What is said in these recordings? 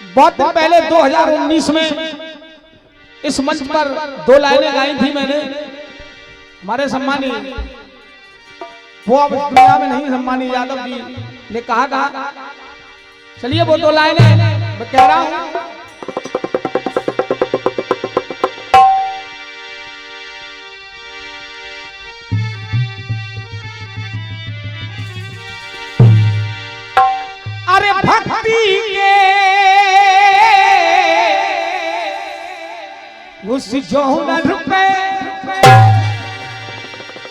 बहुत दिन पहले 2019 में इस मंच पर 2 लाइनें गाई थी मैंने। हमारे सम्मानी, वो अब दुनिया में नहीं, सम्मानी यादव जी ने कहा चलिए वो 2 लाइनें मैं कह रहा हूं। अरे भक्ति के उस जौहर पे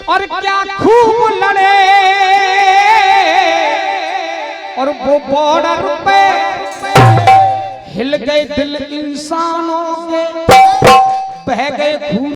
और क्या खूब लड़े और वो बॉर्डर पे हिल गए दिल इंसानों के, बह गए खून।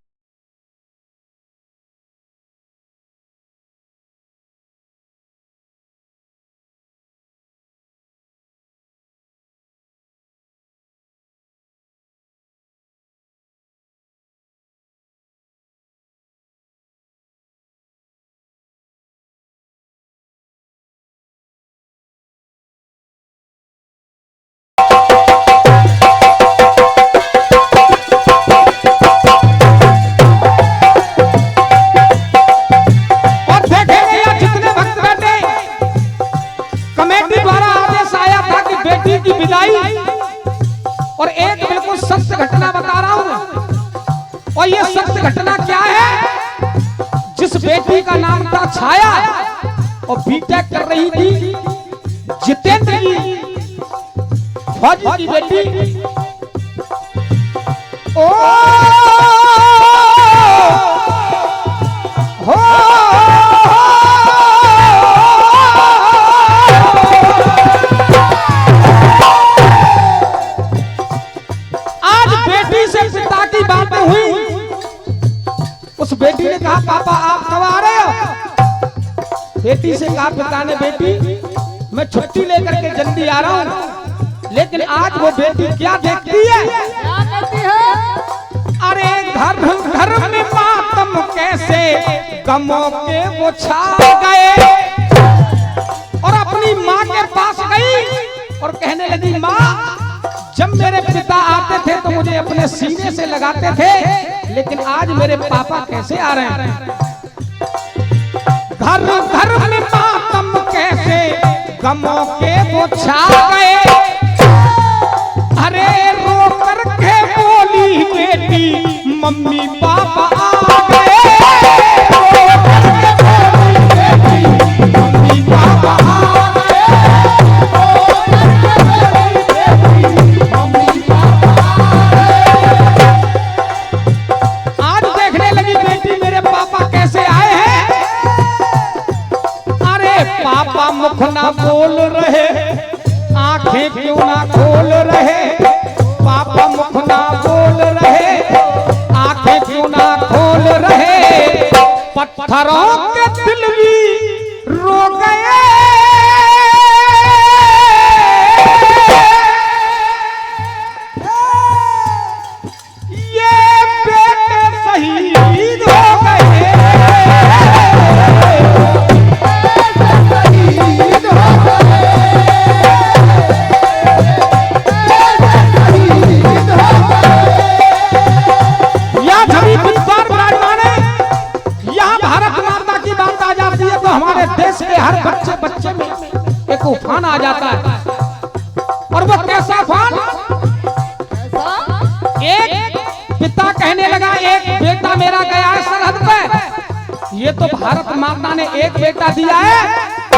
और एक बिल्कुल सत्य घटना बता रहा हूं, और ये सत्य घटना क्या है? जिस बेटी का नाम था छाया और बीटेक कर रही थी, जितेंद्र की फौजी की बेटी, ओ हो उस बेटी ने कहा पापा आप कब आ रहे हो? बेटी से कहा पिता ने बेटी मैं छुट्टी लेकर के जल्दी आ रहा हूँ। लेकिन आज वो बेटी क्या देखती है? अरे घर में मातम कैसे गमों के वो छा गए, और अपनी माँ के पास गई और कहने लगी माँ, जब मेरे पिता आते थे तो मुझे अपने सीने से लगाते थे, लेकिन आज मेरे पापा कैसे आ रहे हैं? घर में मातम कैसे गमों के वो छा गए। अरे रो कर के बोली बेटी मम्मी पापा आ गए, रो कर के बोली बेटी मम्मी पापा आ गए। पापा मुख ना बोल रहे, आंखें क्यों ना खोल रहे? पापा मुख ना बोल रहे, आंखें क्यों ना खोल रहे? पत्थरों के दिल भी रो गए, ये बेटे शहीद हो गए। देश के हर बच्चे में एक उफान आ जाता है, और वो कैसा उफान? एक पिता कहने लगा एक बेटा मेरा गया है सरहद पे, ये तो भारत माता ने एक बेटा दिया है,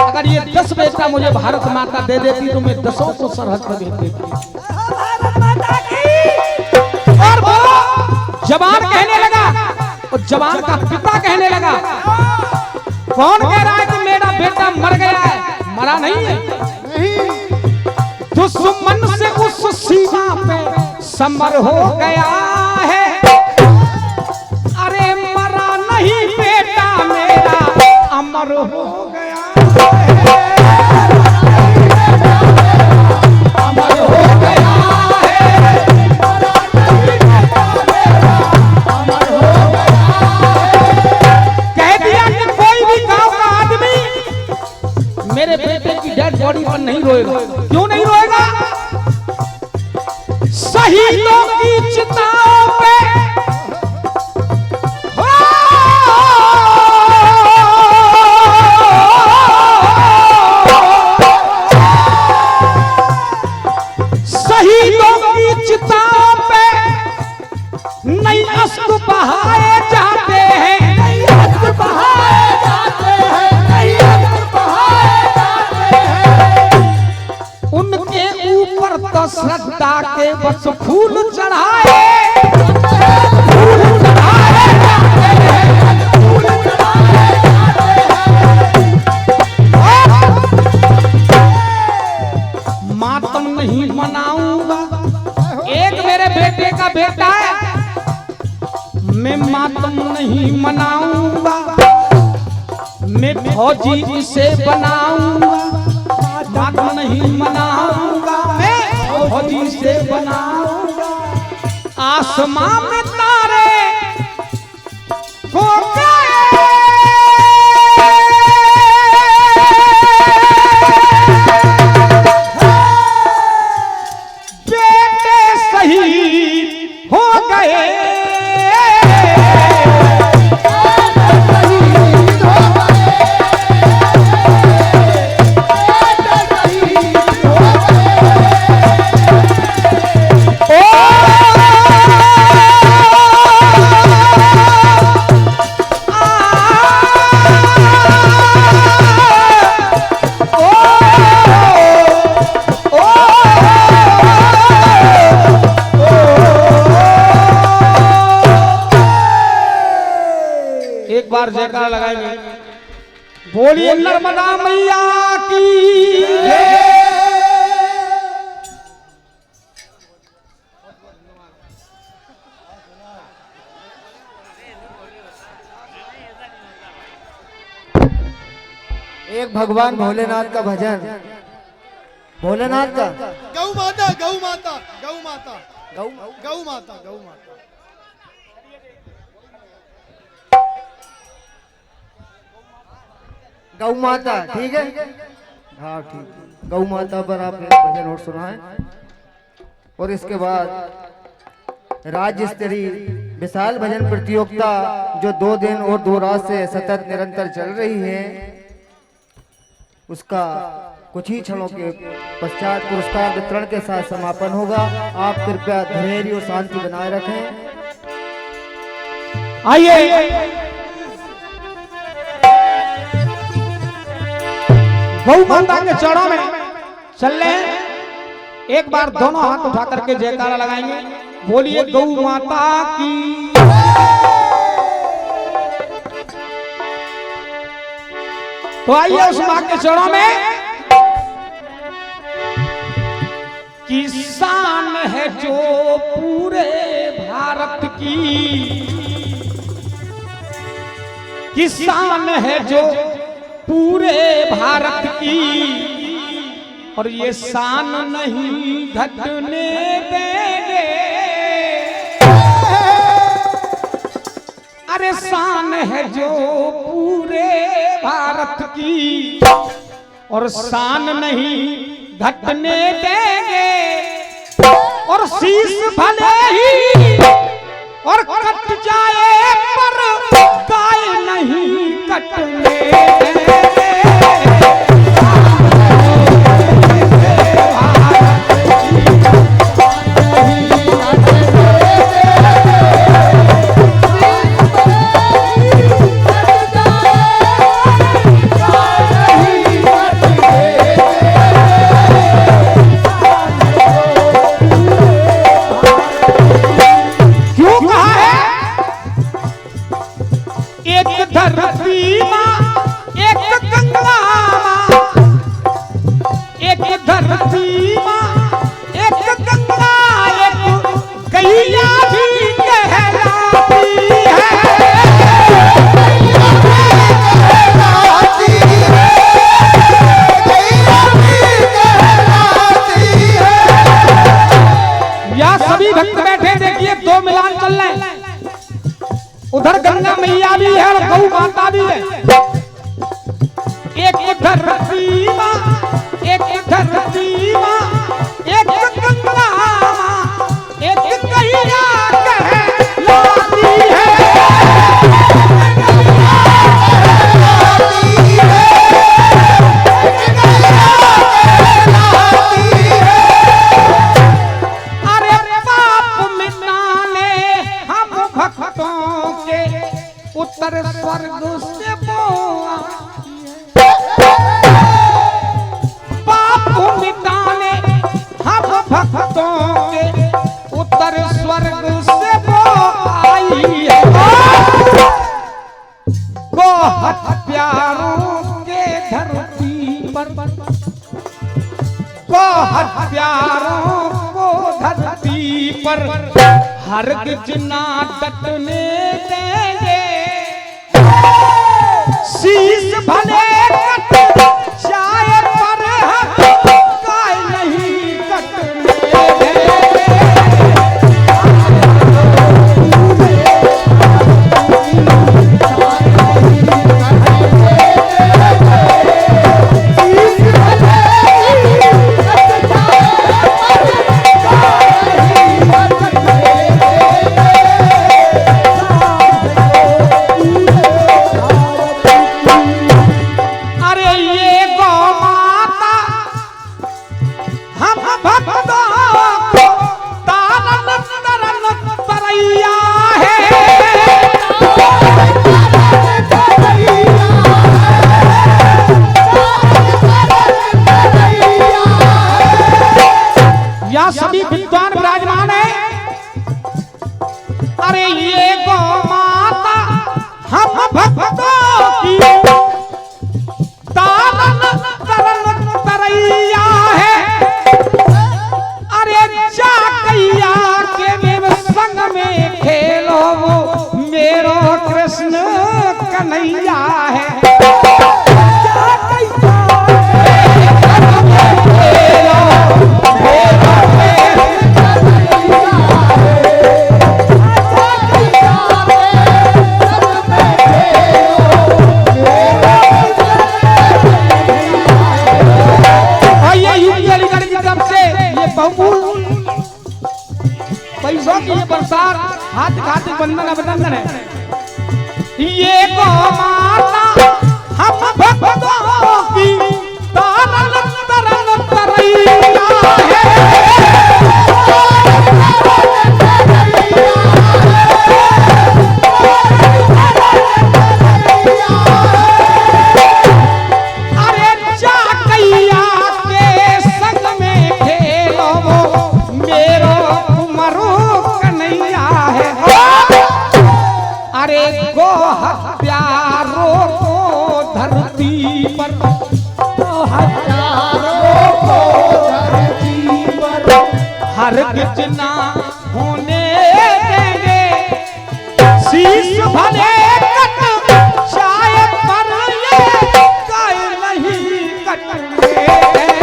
अगर ये 10 बेटा मुझे भारत माता दे देती तो मैं 10 को सरहद पर भेज देती। और वो जवान कहने लगा, और जवान का पिता कहने लगा, कौन कह रहा है कि मेरा बेटा मर गया है? मरा नहीं है, दुश्मन से उस सीमा पे समर हो गया है। अरे मरा नहीं बेटा मेरा अमर हो गया है, अमर हो गया है, अमर हो गया है। कह दिया कि कोई भी गांव का आदमी मेरे बेटे की डेड बॉडी पर नहीं रोएगा। क्यों नहीं रोएगा? शहीदों की चिताओं पे शहीदों की चिताओं पे नई अश्क बहाए जाते हैं, नई अश्क बहाए जाते हैं, नई अश्क बहाए जाते हैं। उनके ऊपर तो श्रद्धा के बस फूल चढ़ाए, फूल चढ़ाए जाते हैं, फूल चढ़ाए जाते हैं। मातम नहीं मनाऊंगा, एक मेरे बेटे का बेटा है, मैं मातम नहीं मनाऊंगा, मैं फौजी इसे बनाऊंगा, मातम नहीं मनाऊंगा, मैं फौजी से बनाऊंगा। आसमां में तारे को बेटे शहीद हो गए, एक बार जयकारा लगाएंगे, बोलिए नर्मदा मैया की जय। एक भगवान भोलेनाथ का भजन, भोलेनाथ का गौ माता गौ माता गौ माता गौ गौ माता गौ माता। गौ माता, ठीक है, हाँ ठीक है। गौ माता पर आपने भजन और सुना है। और इसके बाद राज्य स्तरीय विशाल भजन प्रतियोगिता जो 2 दिन और 2 रात से सतत निरंतर चल रही है, उसका कुछ ही क्षणों के पश्चात पुरस्कार वितरण के साथ समापन होगा। आप कृपया धैर्य और शांति बनाए रखें। आइए गौ माता के चरणों में चल रहे हैं, एक बार दोनों हाथ उठा करके जयकारा लगाएंगे, बोलिए गौ माता की। तो आइए उस मां के चरणों में, किसान है जो पूरे भारत की, किसान है जो पूरे भारत की, और ये शान नहीं घटने देंगे, अरे शान है जो पूरे भारत की, और शान नहीं घटने देंगे, और शीश भले ही और कट जाए पर गाय नहीं कटने देंगे। उधर गंगा मैया भी है और गौ माता भी है। एक धरती माँ, एक धरती माँ, एक गंगा माँ, पर हरगिज ना डटने देंगे। शीश भले कट जाए पर हम काय नहीं कटने देंगे। सभी विद्वान विराजमान है। अरे ये गौ माता हम भक्तों की तारन तरन तरैया है। अरे जाकैया के मेरे संग में खेलो वो मेरो कृष्ण कन्हैया है। पैसों की बरसात हाथ खाते बंधन अभिनंदन है। ये गौ माता हम भक्तों की तारन तरन तरैया है। अरे जाकैया के संग में खेलो वो मेरो कन्हैया है। अरे गो हत्यारों को धरती पर, गो हत्यारों को धरती पर हरगिज ना होने देंगे। शीश भले कट जाए पर ये काय नहीं कटने देंगे।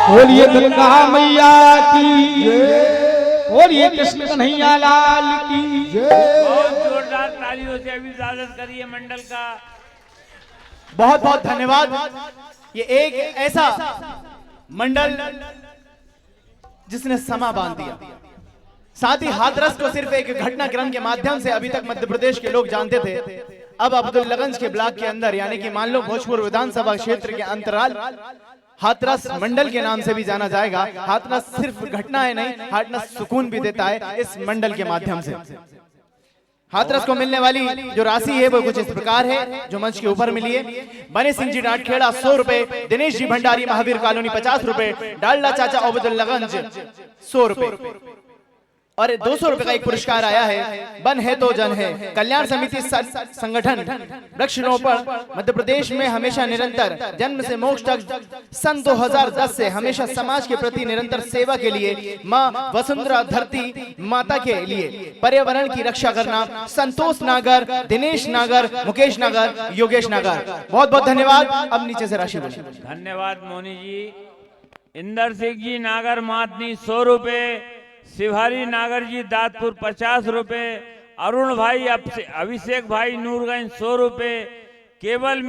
बोलिए दुर्गा मैया की, बोलिए कृष्ण कन्हैया लाल की। बहुत जोरदार तालियों से अभिवादन करिए मंडल का। बहुत बहुत धन्यवाद। ये एक ऐसा मंडल जिसने समा बांध दिया। साथ ही हाथरस को सिर्फ एक घटनाक्रम के माध्यम से अभी तक मध्य प्रदेश के लोग जानते थे। अब अब्दुल्लागंज के ब्लॉक के अंदर यानी कि मान लो भोजपुर विधानसभा क्षेत्र के अंतराल हाथरस मंडल के नाम से भी जाना जाएगा। हाथरस सिर्फ घटनाएं नहीं, हाथरस सुकून भी देता है इस मंडल के माध्यम से। हाथरस को मिलने वाली जो राशि है वो कुछ इस प्रकार है जो मंच के ऊपर मिली है। बने सिंह जी डाटखेड़ा 100 रुपए, दिनेश जी भंडारी महावीर कॉलोनी 50 रुपए, डालडा चाचा अब्दुल्लागंज 100 रुपए और 200 रुपए का एक पुरस्कार आया है। बन है तो जन है कल्याण समिति संगठन वृक्षारोपण मध्य प्रदेश में हमेशा निरंतर जन्म से मोक्ष तक सन 2010 से हमेशा समाज के प्रति निरंतर सेवा के लिए मां वसुंधरा धरती माता के लिए पर्यावरण की रक्षा करना। संतोष नागर, दिनेश नागर, मुकेश नागर, योगेश नागर, बहुत बहुत धन्यवाद। अब नीचे से राशि बोलिए। धन्यवाद मोनी जी। इंदर सिंह जी नागर मातनी 100 रुपए, शिवहरी नागर जी दादपुर 50 रुपए, अरुण भाई अभिषेक भाई नूरगंज 100 रुपए, केवल